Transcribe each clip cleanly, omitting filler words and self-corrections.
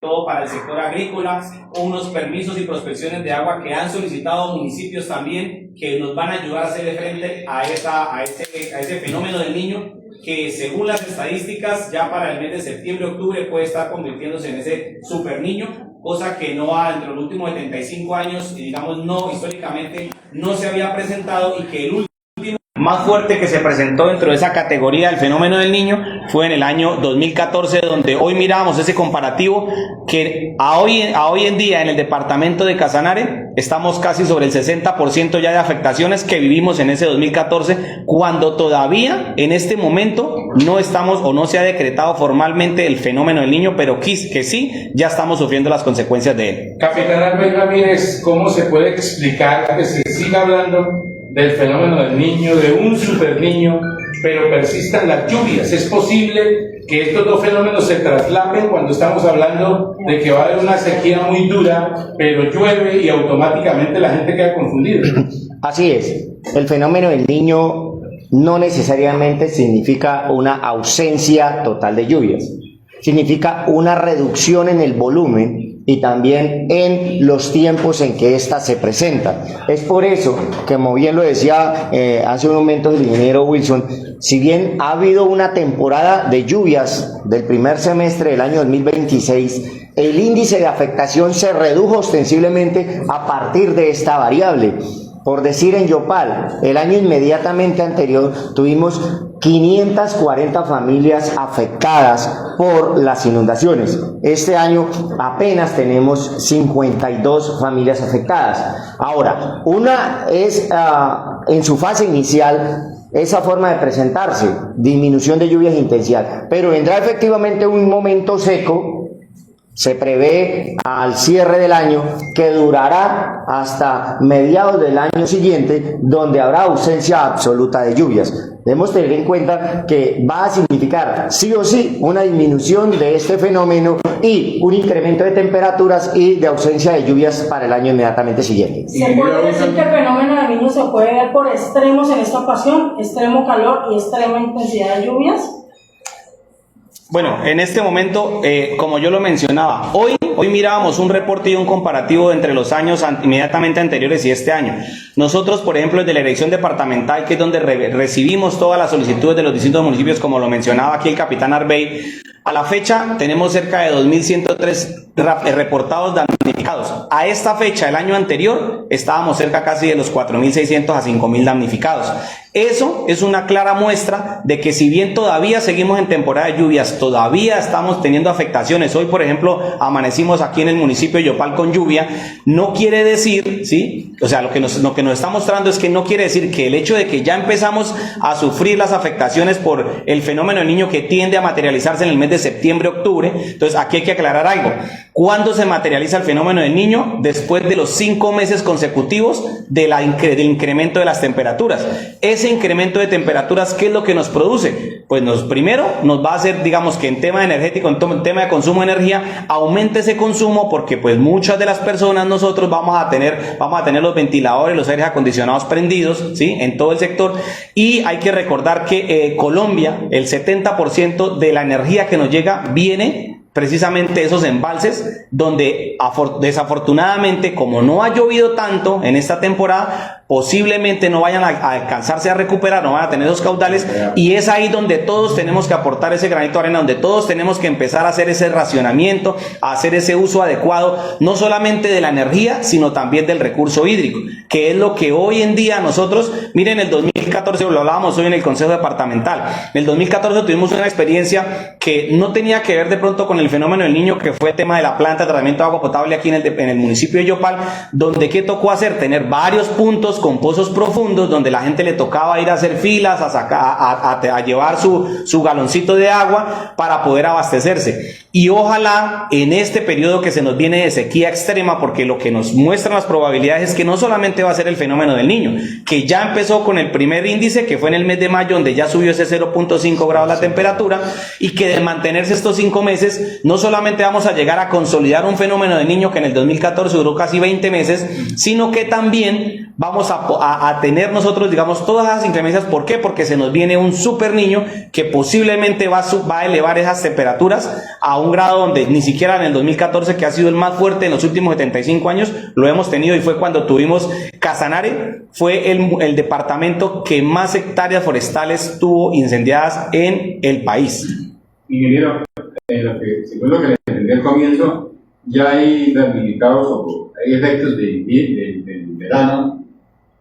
todo para el sector agrícola, unos permisos y prospecciones de agua que han solicitado municipios también, que nos van a ayudar a hacerle frente a ese fenómeno del niño, que según las estadísticas ya para el mes de septiembre-octubre puede estar convirtiéndose en ese super niño, cosa que no ha, entre los últimos 75 años, digamos, no, históricamente no se había presentado, y que el último más fuerte que se presentó dentro de esa categoría del fenómeno del niño fue en el año 2014, donde hoy mirábamos ese comparativo que a hoy en día en el departamento de Casanare estamos casi sobre el 60% ya de afectaciones que vivimos en ese 2014, cuando todavía en este momento no estamos o no se ha decretado formalmente el fenómeno del niño, pero que sí ya estamos sufriendo las consecuencias de él. Capitán Arbey Ramírez, ¿cómo se puede explicar que se siga hablando del fenómeno del niño, de un super niño, pero persistan las lluvias? ¿Es posible que estos dos fenómenos se traslapen cuando estamos hablando de que va a haber una sequía muy dura, pero llueve y automáticamente la gente queda confundida? Así es, el fenómeno del niño no necesariamente significa una ausencia total de lluvias, significa una reducción en el volumen y también en los tiempos en que ésta se presenta. Es por eso que, como bien lo decía hace un momento el ingeniero Wilson, si bien ha habido una temporada de lluvias del primer semestre del año 2026, el índice de afectación se redujo ostensiblemente a partir de esta variable. Por decir, en Yopal, el año inmediatamente anterior tuvimos 540 familias afectadas por las inundaciones. Este año apenas tenemos 52 familias afectadas. Ahora, una es en su fase inicial esa forma de presentarse, disminución de lluvias e intensidad, pero vendrá efectivamente un momento seco. Se prevé al cierre del año que durará hasta mediados del año siguiente, donde habrá ausencia absoluta de lluvias. Debemos tener en cuenta que va a significar sí o sí una disminución de este fenómeno y un incremento de temperaturas y de ausencia de lluvias para el año inmediatamente siguiente. ¿Se puede decir que el fenómeno del niño se puede ver por extremos en esta ocasión? Extremo calor y extrema intensidad de lluvias. Bueno, en este momento, como yo lo mencionaba, hoy mirábamos un reporte y un comparativo entre los años inmediatamente anteriores y este año. Nosotros, por ejemplo, desde la elección departamental, que es donde recibimos todas las solicitudes de los distintos municipios, como lo mencionaba aquí el capitán Arbey, a la fecha tenemos cerca de 2.103 reportados damnificados. A esta fecha, el año anterior, estábamos cerca casi de los 4.600 a 5.000 damnificados. Eso es una clara muestra de que, si bien todavía seguimos en temporada de lluvias, todavía estamos teniendo afectaciones. Hoy, por ejemplo, amanecimos aquí en el municipio de Yopal con lluvia. No quiere decir, ¿sí? O sea, lo que nos está mostrando es que no quiere decir que el hecho de que ya empezamos a sufrir las afectaciones por el fenómeno del niño, que tiende a materializarse en el mes de septiembre-octubre. Entonces, aquí hay que aclarar algo. ¿Cuándo se materializa el fenómeno del niño? Después de los 5 meses consecutivos del incremento de las temperaturas. Ese incremento de temperaturas, ¿qué es lo que nos produce? Pues primero nos va a hacer, digamos, que en tema energético, en tema de consumo de energía, aumente ese consumo, porque pues muchas de las personas, nosotros vamos a tener los ventiladores, los aires acondicionados prendidos, ¿sí? En todo el sector. Y hay que recordar que Colombia, el 70% de la energía que nos llega viene precisamente esos embalses, donde desafortunadamente, como no ha llovido tanto en esta temporada, posiblemente no vayan a alcanzarse a recuperar, no van a tener esos caudales, y es ahí donde todos tenemos que aportar ese granito de arena, donde todos tenemos que empezar a hacer ese racionamiento, a hacer ese uso adecuado, no solamente de la energía, sino también del recurso hídrico, que es lo que hoy en día nosotros, miren, el 2014, lo hablábamos hoy en el Consejo Departamental, en el 2014 tuvimos una experiencia que no tenía que ver de pronto con el fenómeno del niño, que fue el tema de la planta de tratamiento de agua potable aquí en el municipio de Yopal, donde ¿qué tocó hacer? Tener varios puntos con pozos profundos, donde la gente le tocaba ir a hacer filas, a llevar su galoncito de agua para poder abastecerse. Y ojalá en este periodo que se nos viene de sequía extrema, porque lo que nos muestran las probabilidades es que no solamente va a ser el fenómeno del niño, que ya empezó con el primer índice, que fue en el mes de mayo, donde ya subió ese 0.5 grados la temperatura, y que de mantenerse estos 5 meses, no solamente vamos a llegar a consolidar un fenómeno del niño que en el 2014 duró casi 20 meses, sino que también vamos a tener nosotros, digamos, todas esas inclemencias. ¿Por qué? Porque se nos viene un super niño que posiblemente va a elevar esas temperaturas a un grado donde ni siquiera en el 2014, que ha sido el más fuerte en los últimos 75 años, lo hemos tenido, y fue cuando tuvimos Casanare, fue el departamento que más hectáreas forestales tuvo incendiadas en el país. Ingeniero, según lo que le entendí al comienzo, ya hay damnificados o hay efectos del verano,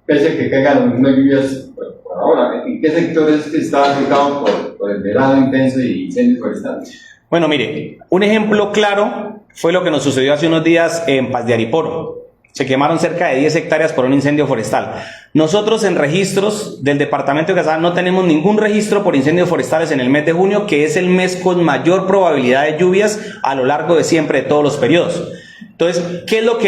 pese a que caigan algunas lluvias por ahora. ¿En qué sectores está afectado por el verano intenso y incendios forestales? Bueno, mire, un ejemplo claro fue lo que nos sucedió hace unos días en Paz de Ariporo. Se quemaron cerca de 10 hectáreas por un incendio forestal. Nosotros en registros del departamento de Casanare no tenemos ningún registro por incendios forestales en el mes de junio, que es el mes con mayor probabilidad de lluvias a lo largo de siempre de todos los periodos. Entonces,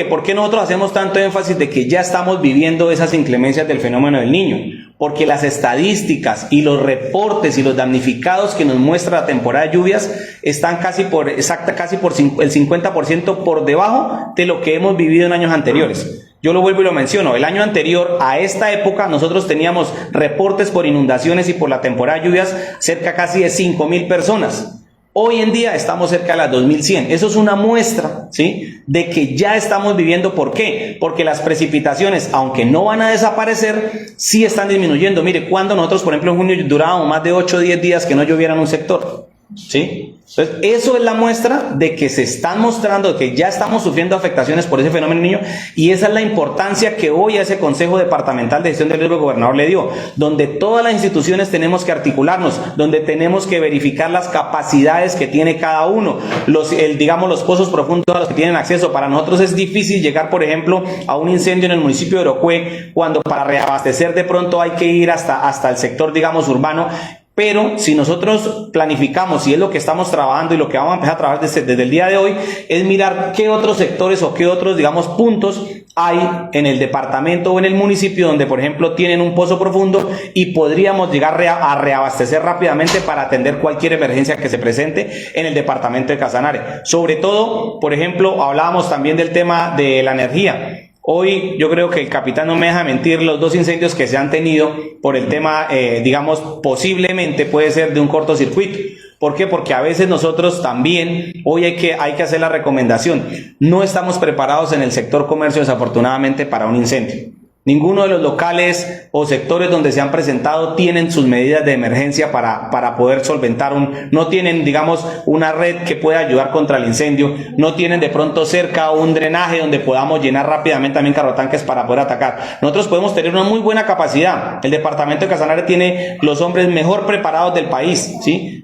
¿por qué nosotros hacemos tanto énfasis de que ya estamos viviendo esas inclemencias del fenómeno del Niño? Porque las estadísticas y los reportes y los damnificados que nos muestra la temporada de lluvias están casi por el 50% por debajo de lo que hemos vivido en años anteriores. Yo lo vuelvo y lo menciono, el año anterior a esta época nosotros teníamos reportes por inundaciones y por la temporada de lluvias cerca casi de 5.000 personas. Hoy en día estamos cerca de las 2.100. Eso es una muestra, ¿sí?, de que ya estamos viviendo. ¿Por qué? Porque las precipitaciones, aunque no van a desaparecer, sí están disminuyendo. Mire, cuando nosotros, por ejemplo, en junio durábamos más de 8 o 10 días que no lloviera en un sector, ¿sí? Entonces, eso es la muestra de que se están mostrando, de que ya estamos sufriendo afectaciones por ese fenómeno niño, y esa es la importancia que hoy a ese Consejo Departamental de Gestión del Riesgo el gobernador le dio, donde todas las instituciones tenemos que articularnos, donde tenemos que verificar las capacidades que tiene cada uno, los pozos profundos a los que tienen acceso. Para nosotros es difícil llegar, por ejemplo, a un incendio en el municipio de Orocue, cuando para reabastecer de pronto hay que ir hasta el sector, digamos, urbano. Pero si nosotros planificamos, y es lo que estamos trabajando y lo que vamos a empezar a trabajar desde el día de hoy, es mirar qué otros sectores o qué otros, digamos, puntos hay en el departamento o en el municipio donde, por ejemplo, tienen un pozo profundo y podríamos llegar a reabastecer rápidamente para atender cualquier emergencia que se presente en el departamento de Casanare. Sobre todo, por ejemplo, hablábamos también del tema de la energía. Hoy yo creo que el capitán no me deja mentir, los 2 incendios que se han tenido por el tema, digamos, posiblemente puede ser de un cortocircuito. ¿Por qué? Porque a veces nosotros también, hoy hay que hacer la recomendación, no estamos preparados en el sector comercio, desafortunadamente, para un incendio. Ninguno de los locales o sectores donde se han presentado tienen sus medidas de emergencia para poder solventar no tienen, digamos, una red que pueda ayudar contra el incendio, no tienen de pronto cerca un drenaje donde podamos llenar rápidamente también carrotanques para poder atacar. Nosotros podemos tener una muy buena capacidad. El departamento de Casanare tiene los hombres mejor preparados del país, ¿sí?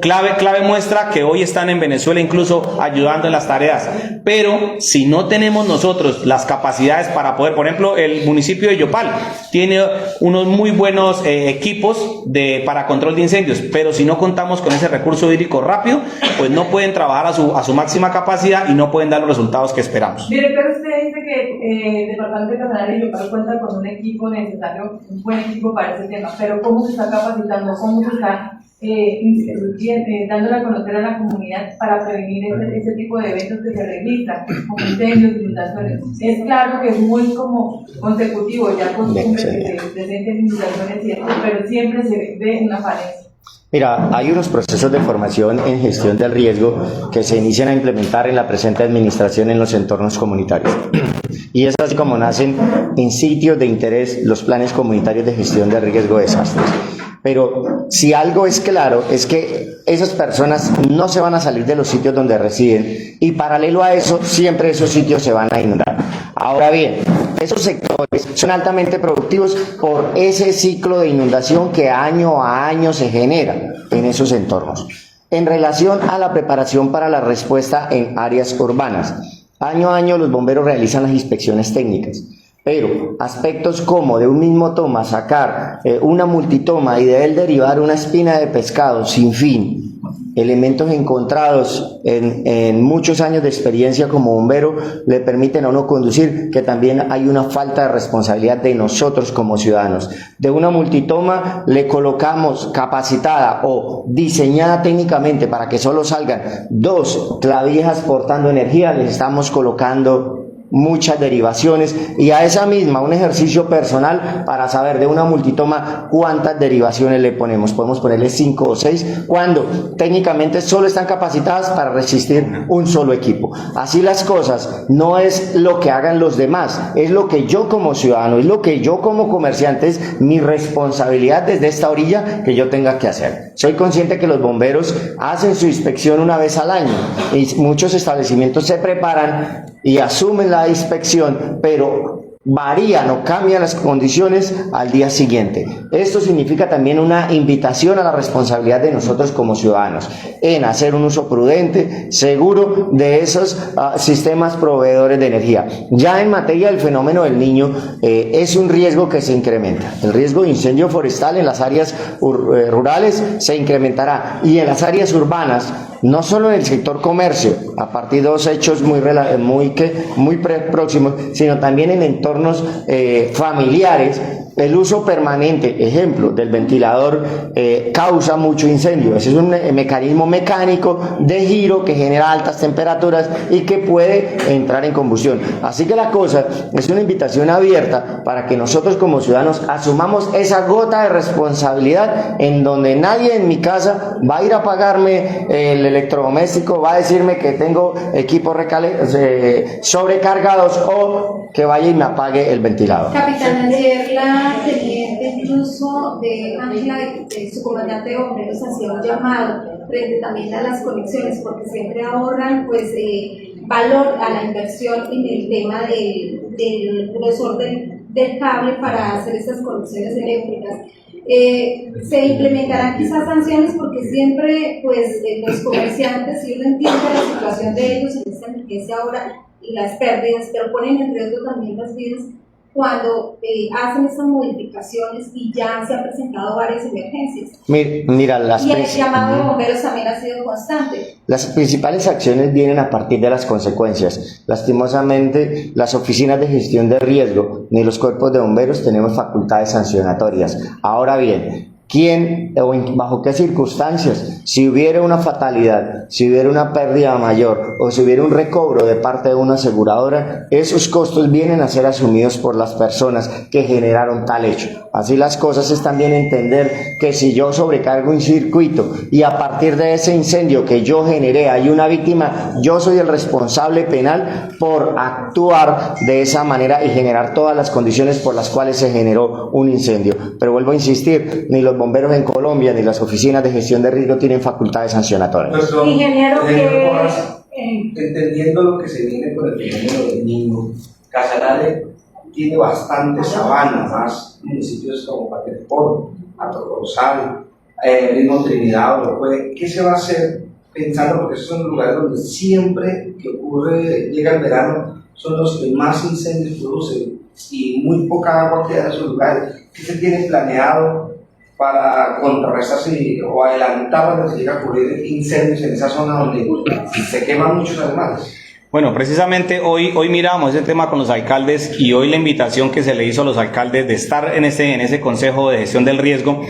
Clave muestra que hoy están en Venezuela incluso ayudando en las tareas, pero si no tenemos nosotros las capacidades para poder, por ejemplo, el municipio de Yopal tiene unos muy buenos equipos para control de incendios, pero si no contamos con ese recurso hídrico rápido, pues no pueden trabajar a su máxima capacidad y no pueden dar los resultados que esperamos. Director, usted dice que el departamento de Casanare y Yopal cuenta con un equipo necesario, un buen equipo para ese tema, pero ¿cómo se está capacitando? ¿Cómo se está dándole a conocer a la comunidad para prevenir ese tipo de eventos que se registran, como incendios, inundaciones? Es claro que es muy como consecutivo, ya costumbre que se presenten inundaciones y esto, pero siempre se ve una falencia. Mira, hay unos procesos de formación en gestión del riesgo que se inician a implementar en la presente administración en los entornos comunitarios. Y es así como nacen en sitios de interés los planes comunitarios de gestión de riesgo de desastres. Pero si algo es claro, es que esas personas no se van a salir de los sitios donde residen, y paralelo a eso, siempre esos sitios se van a inundar. Ahora bien, esos sectores son altamente productivos por ese ciclo de inundación que año a año se genera en esos entornos. En relación a la preparación para la respuesta en áreas urbanas, año a año los bomberos realizan las inspecciones técnicas. Pero aspectos como de un mismo toma sacar una multitoma y de él derivar una espina de pescado sin fin, elementos encontrados en muchos años de experiencia como bombero, le permiten a uno conducir que también hay una falta de responsabilidad de nosotros como ciudadanos. De una multitoma le colocamos capacitada o diseñada técnicamente para que solo salgan 2 clavijas portando energía, les estamos colocando muchas derivaciones, y a esa misma un ejercicio personal para saber de una multitoma cuántas derivaciones le ponemos. Podemos ponerle 5 o 6 cuando técnicamente solo están capacitadas para resistir un solo equipo. Así las cosas, no es lo que hagan los demás, es lo que yo como ciudadano, es lo que yo como comerciante, es mi responsabilidad desde esta orilla que yo tenga que hacer. Soy consciente que los bomberos hacen su inspección una vez al año y muchos establecimientos se preparan y asumen la inspección, pero varían o cambian las condiciones al día siguiente. Esto significa también una invitación a la responsabilidad de nosotros como ciudadanos en hacer un uso prudente, seguro de esos sistemas proveedores de energía. Ya en materia del fenómeno del Niño, es un riesgo que se incrementa. El riesgo de incendio forestal en las áreas rurales se incrementará, y en las áreas urbanas, no solo en el sector comercio, a partir de dos hechos muy próximos, sino también en entornos familiares. El uso permanente, ejemplo, del ventilador causa mucho incendio. Ese es un mecanismo mecánico de giro que genera altas temperaturas y que puede entrar en combustión. Así que la cosa es una invitación abierta para que nosotros como ciudadanos asumamos esa gota de responsabilidad, en donde nadie en mi casa va a ir a pagarme el electrodoméstico, va a decirme que tengo equipos sobrecargados, o que vaya y me apague el ventilador. Capitán, ayer la teniente incluso de Ángela, su comandante de bomberos, hacía un llamado frente también a las conexiones, porque siempre ahorran valor a la inversión en el tema del grosor del cable para hacer estas conexiones eléctricas. Se implementarán quizás sanciones, porque siempre los comerciantes, y uno entiende la situación de ellos en esta emergencia ahora y las pérdidas, pero ponen en riesgo también las vidas cuando hacen estas modificaciones y ya se han presentado varias emergencias. Mira, y el llamado de bomberos también ha sido constante. Las principales acciones vienen a partir de las consecuencias. Lastimosamente, las oficinas de gestión de riesgo ni los cuerpos de bomberos tenemos facultades sancionatorias. Ahora bien, ¿quién o bajo qué circunstancias? Si hubiera una fatalidad, si hubiera una pérdida mayor o si hubiera un recobro de parte de una aseguradora, esos costos vienen a ser asumidos por las personas que generaron tal hecho. Así las cosas es también entender que si yo sobrecargo un circuito y a partir de ese incendio que yo generé hay una víctima, yo soy el responsable penal por actuar de esa manera y generar todas las condiciones por las cuales se generó un incendio. Pero vuelvo a insistir, ni los bomberos en Colombia ni las oficinas de gestión de riesgo tienen facultades sancionatorias. Ingeniero, entendiendo lo que se viene con el fenómeno del Niño, Casanare tiene bastante sabana, más municipios como Paterpón, Atocorozal, mismo Trinidad, ¿qué se va a hacer pensando? Porque esos son lugares donde siempre que llega el verano, son los que más incendios producen y muy poca agua queda en esos lugares. ¿Qué se tiene planeado para contrarrestar o adelantar cuando se llega a ocurrir incendios en esa zona donde se queman muchos animales? Bueno, precisamente hoy miramos ese tema con los alcaldes, y hoy la invitación que se le hizo a los alcaldes de estar en ese Consejo de Gestión del Riesgo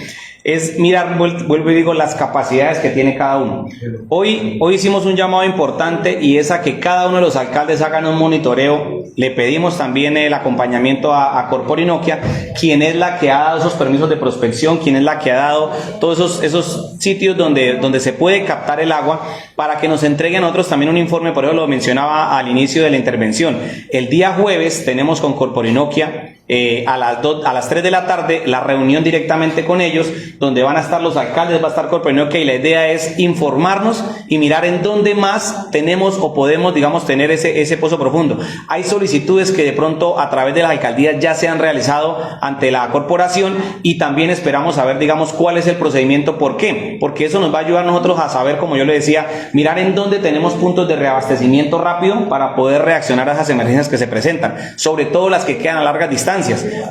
es mirar, vuelvo y digo, las capacidades que tiene cada uno. Hoy hicimos un llamado importante, y es a que cada uno de los alcaldes hagan un monitoreo. Le pedimos también el acompañamiento a Corporinoquia, quien es la que ha dado esos permisos de prospección, quien es la que ha dado todos esos sitios donde se puede captar el agua, para que nos entreguen a nosotros también un informe. Por eso lo mencionaba al inicio de la intervención. El día jueves tenemos con Corporinoquia a las 3 de la tarde la reunión directamente con ellos, donde van a estar los alcaldes, va a estar Corporinoquia, y la idea es informarnos y mirar en dónde más tenemos o podemos, digamos, tener ese pozo profundo. Hay solicitudes que de pronto a través de las alcaldías ya se han realizado ante la corporación, y también esperamos saber, digamos, cuál es el procedimiento. ¿Por qué? Porque eso nos va a ayudar a nosotros a saber, como yo le decía, mirar en dónde tenemos puntos de reabastecimiento rápido para poder reaccionar a esas emergencias que se presentan, sobre todo las que quedan a largas distancias.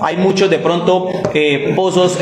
Hay muchos de pronto pozos,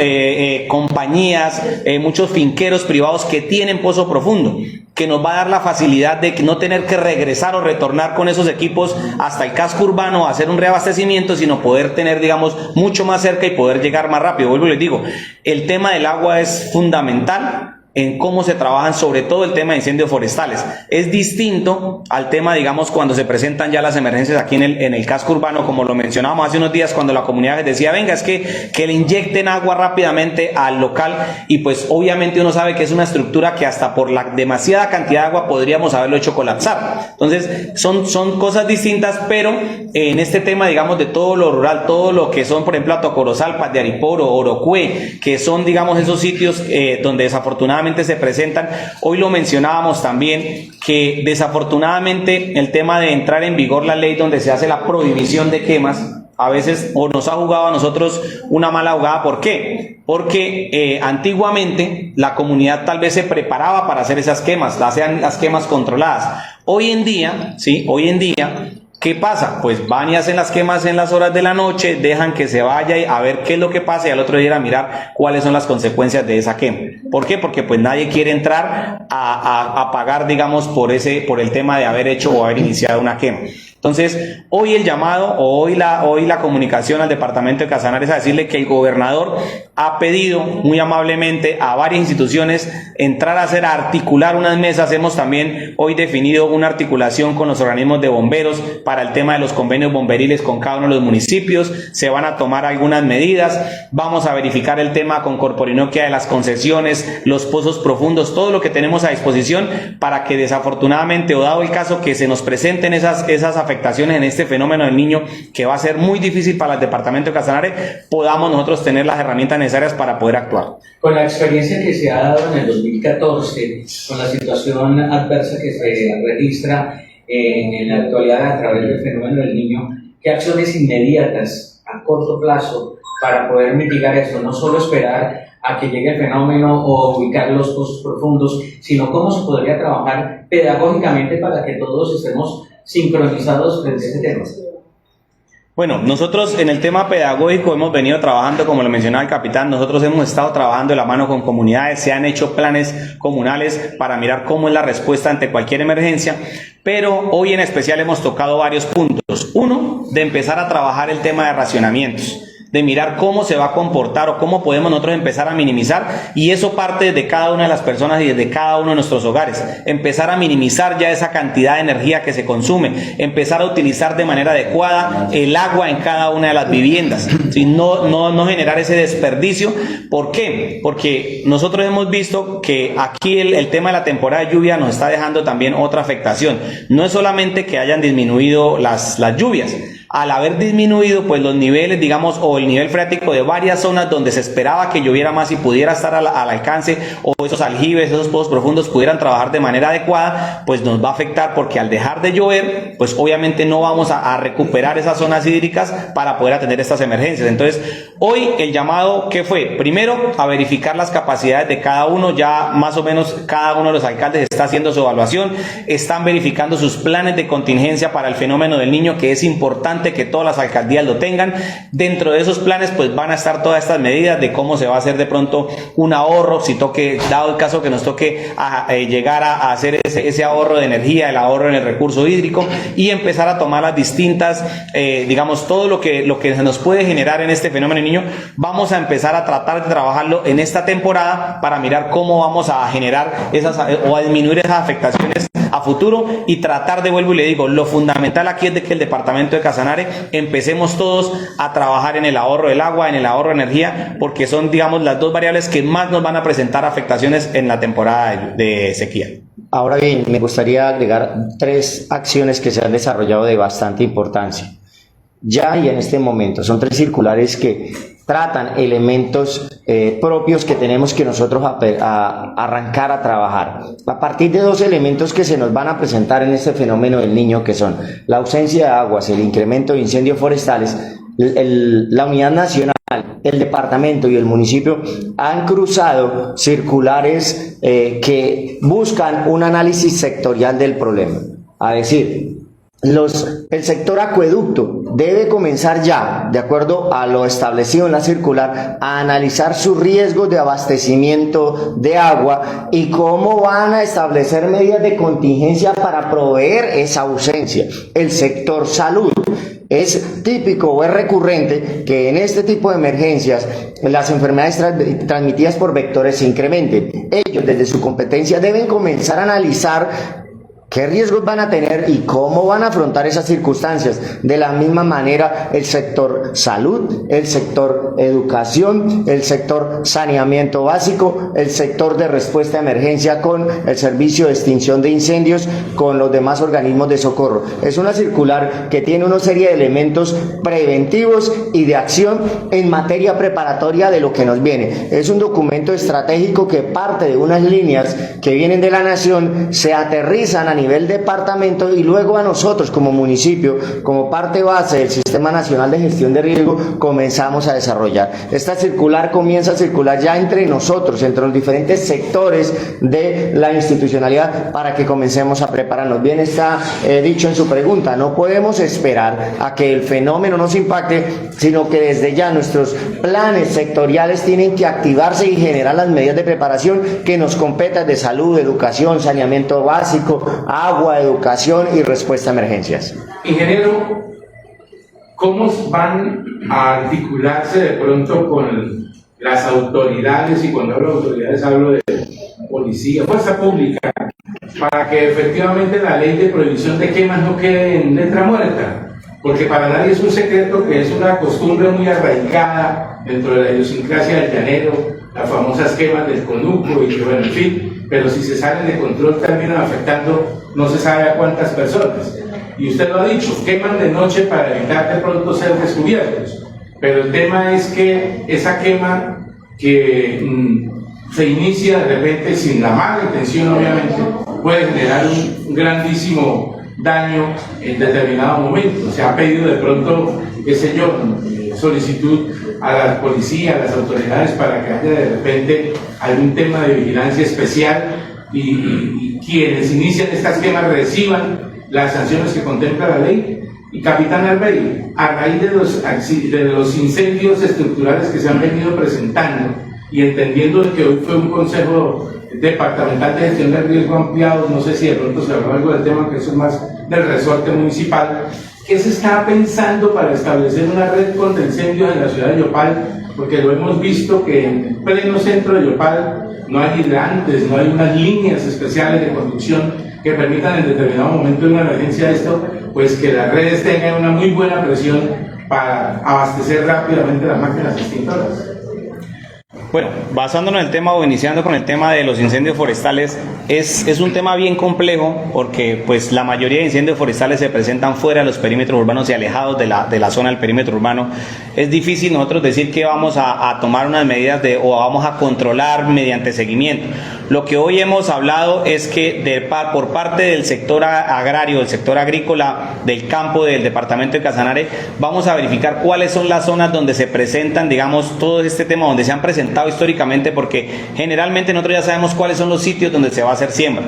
compañías, muchos finqueros privados que tienen pozo profundo, que nos va a dar la facilidad de no tener que regresar o retornar con esos equipos hasta el casco urbano a hacer un reabastecimiento, sino poder tener, digamos, mucho más cerca y poder llegar más rápido. Vuelvo y les digo, el tema del agua es fundamental. en cómo se trabajan sobre todo el tema de incendios forestales. Es distinto al tema, digamos, cuando se presentan ya las emergencias aquí en el casco urbano, como lo mencionábamos hace unos días, cuando la comunidad decía, venga, es que le inyecten agua rápidamente al local, y pues obviamente uno sabe que es una estructura que hasta por la demasiada cantidad de agua podríamos haberlo hecho colapsar. Entonces son cosas distintas, pero en este tema, digamos, de todo lo rural, todo lo que son, por ejemplo, Atocorozal, Paz de Ariporo, Orocue, que son, digamos, esos sitios donde desafortunadamente se presentan. Hoy lo mencionábamos también, que desafortunadamente el tema de entrar en vigor la ley donde se hace la prohibición de quemas, a veces o nos ha jugado a nosotros una mala jugada. ¿Por qué? Porque antiguamente la comunidad tal vez se preparaba para hacer esas quemas, hacían las quemas controladas. Hoy en día, ¿qué pasa? Pues van y hacen las quemas en las horas de la noche, dejan que se vaya a ver qué es lo que pasa, y al otro día ir a mirar cuáles son las consecuencias de esa quema. ¿Por qué? Porque pues nadie quiere entrar a pagar, digamos, por el tema de haber hecho o haber iniciado una quema. Entonces, hoy el llamado, o hoy la comunicación al departamento de Casanare es a decirle que el gobernador ha pedido muy amablemente a varias instituciones entrar a articular unas mesas. Hemos también hoy definido una articulación con los organismos de bomberos para el tema de los convenios bomberiles con cada uno de los municipios. Se van a tomar algunas medidas. Vamos a verificar el tema con Corporinoquia de las concesiones, los pozos profundos, todo lo que tenemos a disposición para que desafortunadamente, o dado el caso que se nos presenten esas afectaciones en este fenómeno del Niño, que va a ser muy difícil para el departamento de Casanare, podamos nosotros tener las herramientas necesarias para poder actuar. Con la experiencia que se ha dado en el 2014, con la situación adversa que se registra en la actualidad a través del fenómeno del Niño, ¿qué acciones inmediatas a corto plazo para poder mitigar esto? No solo esperar a que llegue el fenómeno o ubicar los pozos profundos, sino cómo se podría trabajar pedagógicamente para que todos estemos sincronizados frente a este tema. Bueno, nosotros en el tema pedagógico hemos venido trabajando, como lo mencionaba el capitán, nosotros hemos estado trabajando de la mano con comunidades, se han hecho planes comunales para mirar cómo es la respuesta ante cualquier emergencia, pero hoy en especial hemos tocado varios puntos. Uno, de empezar a trabajar el tema de racionamientos, de mirar cómo se va a comportar o cómo podemos nosotros empezar a minimizar, y eso parte de cada una de las personas y desde cada uno de nuestros hogares. Empezar a minimizar ya esa cantidad de energía que se consume, empezar a utilizar de manera adecuada el agua en cada una de las viviendas, ¿sí? No generar ese desperdicio. ¿Por qué? Porque nosotros hemos visto que aquí el tema de la temporada de lluvia nos está dejando también otra afectación. No es solamente que hayan disminuido las lluvias. Al haber disminuido pues los niveles, digamos, o el nivel freático de varias zonas donde se esperaba que lloviera más y pudiera estar al alcance, o esos aljibes, esos pozos profundos pudieran trabajar de manera adecuada, pues nos va a afectar, porque al dejar de llover, pues obviamente no vamos a recuperar esas zonas hídricas para poder atender estas emergencias. Entonces, hoy el llamado, ¿qué fue? Primero, a verificar las capacidades de cada uno. Ya más o menos cada uno de los alcaldes está haciendo su evaluación, están verificando sus planes de contingencia para el fenómeno del Niño, que es importante que todas las alcaldías lo tengan. Dentro de esos planes pues van a estar todas estas medidas de cómo se va a hacer de pronto un ahorro, si toque, dado el caso que nos toque llegar a hacer ese ahorro de energía, el ahorro en el recurso hídrico, y empezar a tomar las distintas, digamos, todo lo que se nos puede generar en este fenómeno Niño. Vamos a empezar a tratar de trabajarlo en esta temporada para mirar cómo vamos a generar o a disminuir esas afectaciones a futuro, y tratar de, vuelvo y le digo, lo fundamental aquí es de que el departamento de Casanare empecemos todos a trabajar en el ahorro del agua, en el ahorro de energía, porque son, digamos, las dos variables que más nos van a presentar afectaciones en la temporada de sequía. Ahora bien, me gustaría agregar 3 acciones que se han desarrollado de bastante importancia. Ya y en este momento son 3 circulares que tratan elementos propios que tenemos que nosotros arrancar a trabajar. A partir de 2 elementos que se nos van a presentar en este fenómeno del Niño, que son la ausencia de aguas, el incremento de incendios forestales, la Unidad Nacional, el departamento y el municipio han cruzado circulares que buscan un análisis sectorial del problema. A decir, el sector acueducto debe comenzar ya, de acuerdo a lo establecido en la circular, a analizar sus riesgos de abastecimiento de agua y cómo van a establecer medidas de contingencia para proveer esa ausencia. El sector salud Es típico o es recurrente que en este tipo de emergencias las enfermedades transmitidas por vectores se incrementen. Ellos, desde su competencia, deben comenzar a analizar qué riesgos van a tener y cómo van a afrontar esas circunstancias. De la misma manera, el sector salud, el sector educación, el sector saneamiento básico, el sector de respuesta a emergencia con el servicio de extinción de incendios, con los demás organismos de socorro. Es una circular que tiene una serie de elementos preventivos y de acción en materia preparatoria de lo que nos viene. Es un documento estratégico que parte de unas líneas que vienen de la nación, se aterrizan a nivel departamento y luego a nosotros como municipio, como parte base del Sistema Nacional de Gestión de Riesgo, comenzamos a desarrollar. Esta circular comienza a circular ya entre nosotros, entre los diferentes sectores de la institucionalidad, para que comencemos a prepararnos. Bien está dicho en su pregunta, no podemos esperar a que el fenómeno nos impacte, sino que desde ya nuestros planes sectoriales tienen que activarse y generar las medidas de preparación que nos competan de salud, educación, saneamiento básico, agua, educación y respuesta a emergencias. Ingeniero, ¿cómo van a articularse de pronto con las autoridades? Y cuando hablo de autoridades hablo de policía, fuerza pública, para que efectivamente la ley de prohibición de quemas no quede en letra muerta. Porque para nadie es un secreto que es una costumbre muy arraigada dentro de la idiosincrasia del llanero, las famosas quemas del conuco y que bueno, en fin, pero si se salen de control terminan afectando no se sabe a cuántas personas. Y usted lo ha dicho, queman de noche para evitar de pronto ser descubiertos. Pero el tema es que esa quema que se inicia de repente sin la mala intención obviamente, puede generar un grandísimo daño en determinado momento. Se ha pedido de pronto, qué sé yo, solicitud a la policía, a las autoridades para que haya de repente algún tema de vigilancia especial y quienes inician estas quemas reciban las sanciones que contempla la ley. Y capitán Arbey, a raíz de los incendios estructurales que se han venido presentando y entendiendo que hoy fue un consejo departamental de gestión de riesgo ampliado, no sé si de pronto se habló algo del tema, que eso es más del resorte municipal, ¿qué se está pensando para establecer una red contra incendios en la ciudad de Yopal? Porque lo hemos visto que en pleno centro de Yopal no hay hidrantes, no hay unas líneas especiales de conducción que permitan en determinado momento de una emergencia esto, pues que las redes tengan una muy buena presión para abastecer rápidamente las máquinas extintoras. Bueno, basándonos en el tema o iniciando con el tema de los incendios forestales, es un tema bien complejo porque pues la mayoría de incendios forestales se presentan fuera de los perímetros urbanos y alejados de la zona del perímetro urbano. Es difícil nosotros decir que vamos a tomar unas medidas o vamos a controlar mediante seguimiento. Lo que hoy hemos hablado es que por parte del sector agrario, del sector agrícola, del campo, del departamento de Casanare, vamos a verificar cuáles son las zonas donde se presentan, digamos, todo este tema, donde se han presentado históricamente, porque generalmente nosotros ya sabemos cuáles son los sitios donde se va a hacer siembra.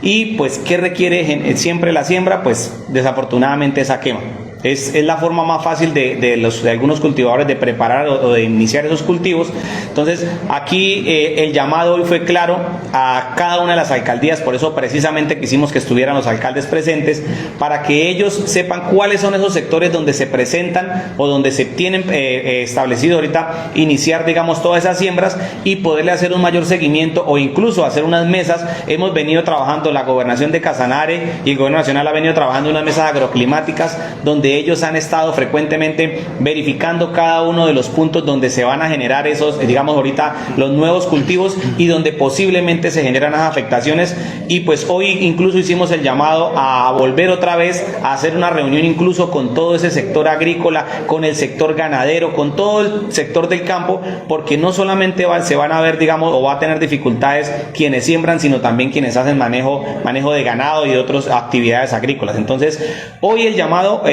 Y pues, ¿qué requiere siempre la siembra? Pues desafortunadamente esa quema. Es la forma más fácil de algunos cultivadores de preparar o de iniciar esos cultivos. Entonces, aquí el llamado hoy fue claro a cada una de las alcaldías, por eso precisamente quisimos que estuvieran los alcaldes presentes, para que ellos sepan cuáles son esos sectores donde se presentan o donde se tienen establecido ahorita iniciar, digamos, todas esas siembras y poderle hacer un mayor seguimiento o incluso hacer unas mesas. Hemos venido trabajando, la gobernación de Casanare y el gobierno nacional ha venido trabajando en unas mesas agroclimáticas donde ellos han estado frecuentemente verificando cada uno de los puntos donde se van a generar esos, digamos ahorita, los nuevos cultivos y donde posiblemente se generan las afectaciones. Y pues hoy incluso hicimos el llamado a volver otra vez a hacer una reunión incluso con todo ese sector agrícola, con el sector ganadero, con todo el sector del campo, porque no solamente se van a ver, digamos, o va a tener dificultades quienes siembran, sino también quienes hacen manejo de ganado y de otras actividades agrícolas. Entonces, hoy el llamado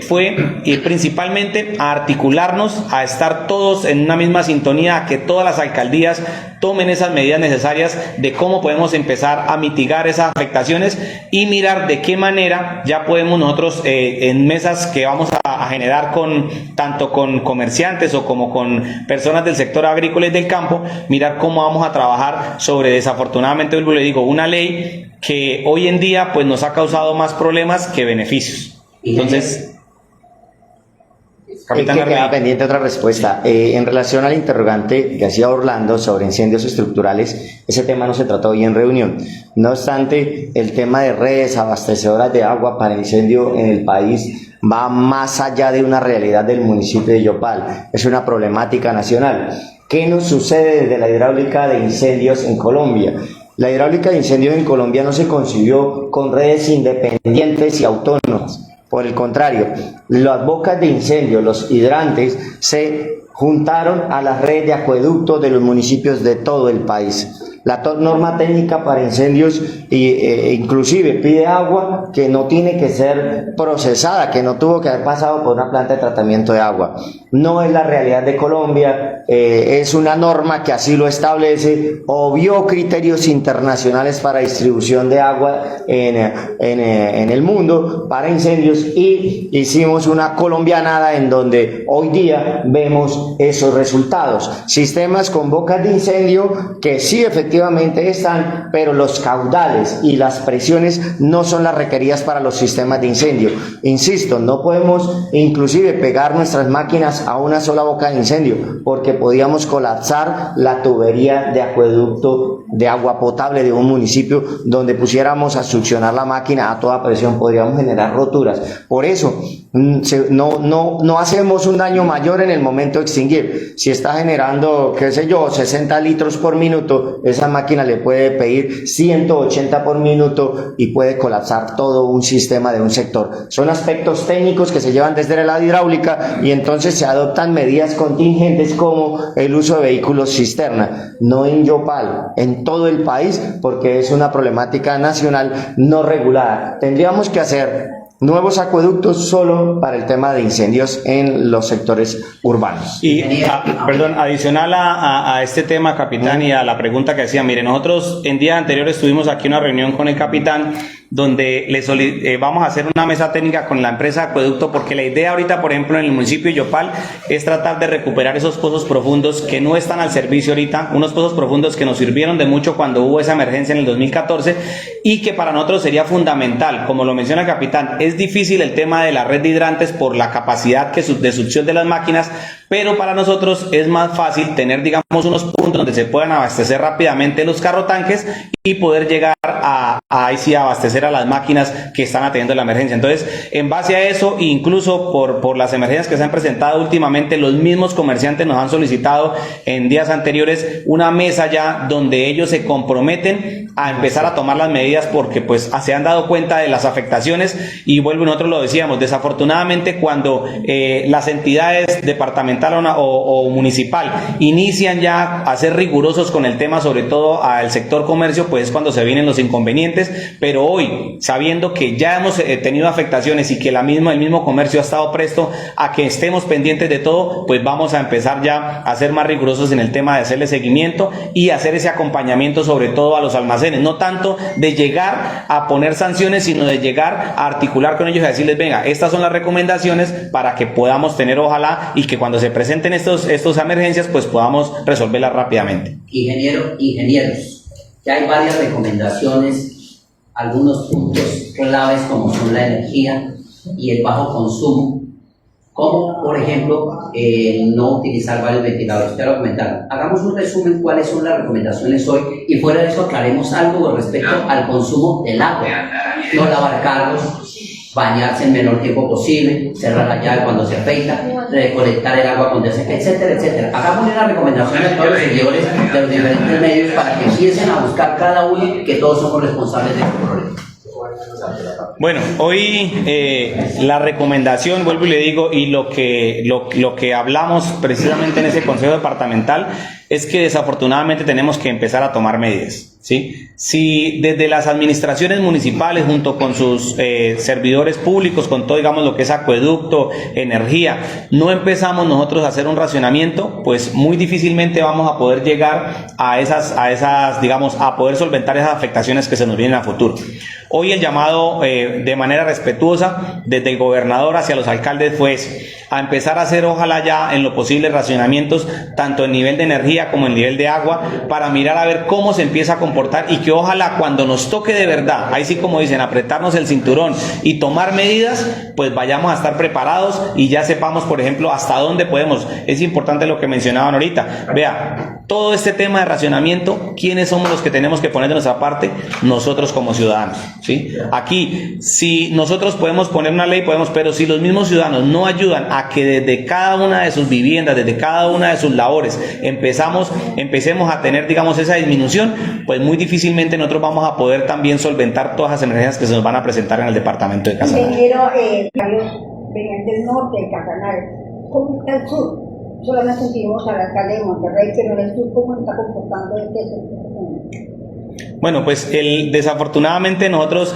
fue principalmente a articularnos, a estar todos en una misma sintonía, a que todas las alcaldías tomen esas medidas necesarias de cómo podemos empezar a mitigar esas afectaciones y mirar de qué manera ya podemos nosotros en mesas que vamos a generar tanto con comerciantes o como con personas del sector agrícola y del campo, mirar cómo vamos a trabajar sobre, desafortunadamente, le digo, una ley que hoy en día pues nos ha causado más problemas que beneficios. Entonces, Capitán que queda Armey. pendiente otra respuesta. En relación al interrogante que hacía Orlando sobre incendios estructurales, ese tema no se trató hoy en reunión. No obstante, el tema de redes abastecedoras de agua para incendio en el país va más allá de una realidad del municipio de Yopal. Es una problemática nacional. ¿Qué nos sucede desde la hidráulica de incendios en Colombia? La hidráulica de incendios en Colombia no se concibió con redes independientes y autónomas. Por el contrario, las bocas de incendio, los hidrantes, se juntaron a las redes de acueductos de los municipios de todo el país. La norma técnica para incendios inclusive pide agua que no tiene que ser procesada, que no tuvo que haber pasado por una planta de tratamiento de agua. No es la realidad de Colombia, es una norma que así lo establece, obvió criterios internacionales para distribución de agua en el mundo para incendios y hicimos una colombianada en donde hoy día vemos esos resultados. Sistemas con bocas de incendio que sí efectivamente están, pero los caudales y las presiones no son las requeridas para los sistemas de incendio. Insisto, no podemos inclusive pegar nuestras máquinas a una sola boca de incendio porque podíamos colapsar la tubería de acueducto de agua potable de un municipio donde pusiéramos a succionar la máquina a toda presión, podríamos generar roturas. Por eso no hacemos un daño mayor en el momento de extinguir. Si está generando, qué sé yo, 60 litros por minuto, esa máquina le puede pedir 180 por minuto y puede colapsar todo un sistema de un sector. Son aspectos técnicos que se llevan desde la hidráulica y entonces se adoptan medidas contingentes como el uso de vehículos cisterna, no en Yopal, en todo el país, porque es una problemática nacional no regulada. Tendríamos que hacer nuevos acueductos solo para el tema de incendios en los sectores urbanos. Y, perdón, adicional a este tema, capitán, y a la pregunta que hacía, mire, nosotros en días anteriores tuvimos aquí una reunión con el capitán donde vamos a hacer una mesa técnica con la empresa de acueducto, porque la idea ahorita, por ejemplo, en el municipio de Yopal es tratar de recuperar esos pozos profundos que no están al servicio ahorita, unos pozos profundos que nos sirvieron de mucho cuando hubo esa emergencia en el 2014 y que para nosotros sería fundamental, como lo menciona el capitán, es difícil el tema de la red de hidrantes por la capacidad de succión de las máquinas, pero para nosotros es más fácil tener, digamos, unos puntos donde se puedan abastecer rápidamente los carrotanques y poder llegar a ahí sí abastecer a las máquinas que están atendiendo la emergencia. Entonces, en base a eso, incluso por las emergencias que se han presentado últimamente, los mismos comerciantes nos han solicitado en días anteriores una mesa ya donde ellos se comprometen a empezar a tomar las medidas porque pues se han dado cuenta de las afectaciones y vuelvo, nosotros lo decíamos, desafortunadamente cuando las entidades departamental o municipal inician ya a ser rigurosos con el tema, sobre todo al sector comercio, pues es cuando se vienen los inconvenientes, pero hoy, sabiendo que ya hemos tenido afectaciones y que el mismo comercio ha estado presto a que estemos pendientes de todo, pues vamos a empezar ya a ser más rigurosos en el tema de hacerle seguimiento y hacer ese acompañamiento sobre todo a los almacenes, no tanto de llegar a poner sanciones, sino de llegar a articular con ellos y a decirles, venga, estas son las recomendaciones para que podamos tener, ojalá, y que cuando se presenten estos emergencias, pues podamos resolverlas rápidamente. Ingenieros, ya hay varias recomendaciones, algunos puntos claves como son la energía y el bajo consumo, como por ejemplo no utilizar varios ventiladores. Usted lo comentaron. Hagamos un resumen cuáles son las recomendaciones hoy y fuera de eso aclaremos algo con respecto al consumo del agua. No lavar carros, bañarse en menor tiempo posible, cerrar la llave cuando se afeita, recolectar el agua cuando se afeita, etcétera, etcétera. Hagamos una recomendación a todos los seguidores de los diferentes medios para que empiecen a buscar cada uno que todos somos responsables de este problema. Bueno, hoy la recomendación, vuelvo y le digo, y lo que hablamos precisamente en ese consejo departamental es que desafortunadamente tenemos que empezar a tomar medidas, ¿sí? Si desde las administraciones municipales junto con sus servidores públicos, con todo, digamos, lo que es acueducto, energía, no empezamos nosotros a hacer un racionamiento, pues muy difícilmente vamos a poder llegar a esas, digamos, a poder solventar esas afectaciones que se nos vienen a futuro. Hoy el llamado de manera respetuosa desde el gobernador hacia los alcaldes fue a empezar a hacer ojalá ya en lo posible racionamientos tanto en nivel de energía como en nivel de agua para mirar a ver cómo se empieza a comportar y que ojalá cuando nos toque de verdad, ahí sí como dicen, apretarnos el cinturón y tomar medidas, pues vayamos a estar preparados y ya sepamos, por ejemplo, hasta dónde podemos. Es importante lo que mencionaban ahorita. Vea, todo este tema de racionamiento, ¿quiénes somos los que tenemos que poner de nuestra parte? Nosotros como ciudadanos, ¿sí? Aquí, si nosotros podemos poner una ley, podemos, pero si los mismos ciudadanos no ayudan a que desde cada una de sus viviendas, desde cada una de sus labores, empecemos a tener, digamos, esa disminución, pues muy difícilmente nosotros vamos a poder también solventar todas las emergencias que se nos van a presentar en el departamento de Casanare. Ingeniero, vengan del norte de Casanare, ¿cómo está el sur? Solamente seguimos al alcalde de Monterrey, pero en el sur, ¿cómo está comportando este sector? Bueno, pues desafortunadamente nosotros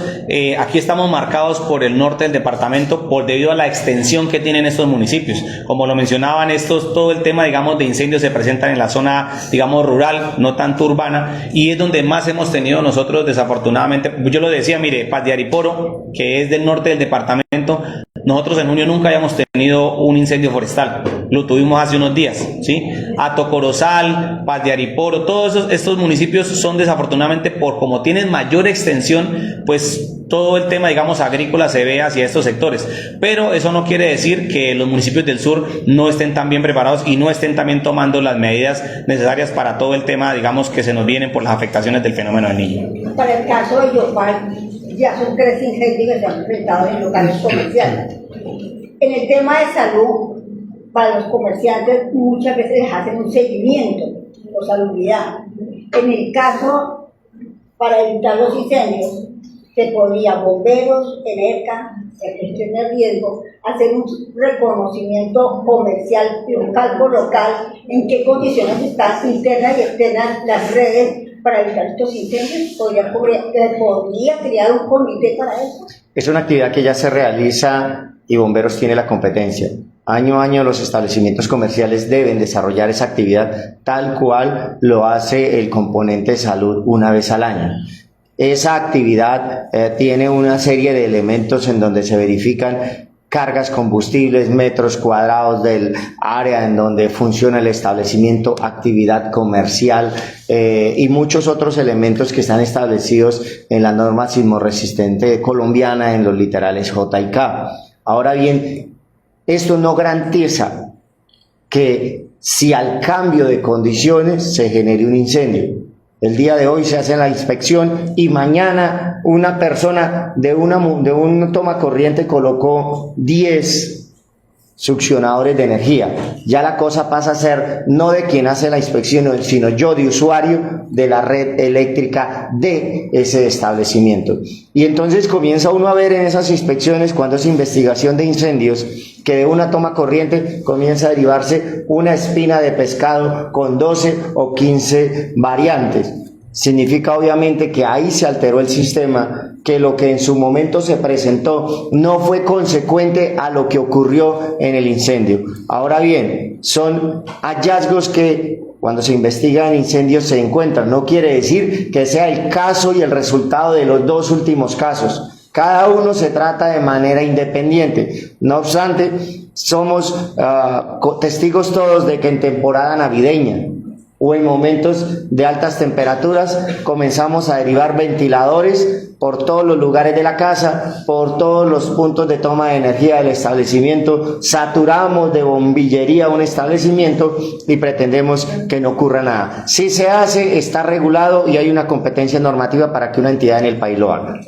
aquí estamos marcados por el norte del departamento debido a la extensión que tienen estos municipios. Como lo mencionaban, todo el tema, digamos, de incendios se presentan en la zona, digamos, rural, no tanto urbana, y es donde más hemos tenido nosotros, desafortunadamente. Yo lo decía, mire, Paz de Ariporo, que es del norte del departamento, nosotros en junio nunca habíamos tenido un incendio forestal, lo tuvimos hace unos días, ¿sí? Hato Corozal, Paz de Ariporo, todos estos municipios son desafortunadamente, por como tienen mayor extensión, pues todo el tema, digamos, agrícola se ve hacia estos sectores, pero eso no quiere decir que los municipios del sur no estén tan bien preparados y no estén también tomando las medidas necesarias para todo el tema, digamos, que se nos vienen por las afectaciones del fenómeno del Niño. Para el caso de Yopal, ya son 3 incendios que se han presentado en locales comerciales. En el tema de salud, para los comerciantes muchas veces les hacen un seguimiento por salubridad. En el caso, para evitar los incendios, se podría bomberos, ENERCA, gestión de riesgo, hacer un reconocimiento comercial local por local, en qué condiciones están internas y externas las redes para evitar estos incendios. ¿Podría crear un comité para eso? Es una actividad que ya se realiza y Bomberos tiene la competencia. Año a año los establecimientos comerciales deben desarrollar esa actividad tal cual lo hace el componente de salud una vez al año. Esa actividad tiene una serie de elementos en donde se verifican cargas combustibles, metros cuadrados del área en donde funciona el establecimiento, actividad comercial y muchos otros elementos que están establecidos en la norma sismorresistente colombiana en los literales J y K. Ahora bien, esto no garantiza que si al cambio de condiciones se genere un incendio. El día de hoy se hace la inspección y mañana una persona de un toma corriente colocó 10 succionadores de energía. Ya la cosa pasa a ser no de quien hace la inspección, sino yo de usuario de la red eléctrica de ese establecimiento. Y entonces comienza uno a ver en esas inspecciones, cuando es investigación de incendios, que de una toma corriente comienza a derivarse una espina de pescado con 12 o 15 variantes. Significa obviamente que ahí se alteró el sistema, que lo que en su momento se presentó no fue consecuente a lo que ocurrió en el incendio. Ahora bien, son hallazgos que cuando se investigan incendios se encuentran. No quiere decir que sea el caso y el resultado de los 2 últimos casos. Cada uno se trata de manera independiente. No obstante, somos testigos todos de que en temporada navideña o en momentos de altas temperaturas comenzamos a derivar ventiladores por todos los lugares de la casa, por todos los puntos de toma de energía del establecimiento, saturamos de bombillería un establecimiento y pretendemos que no ocurra nada. Si se hace, está regulado y hay una competencia normativa para que una entidad en el país lo haga.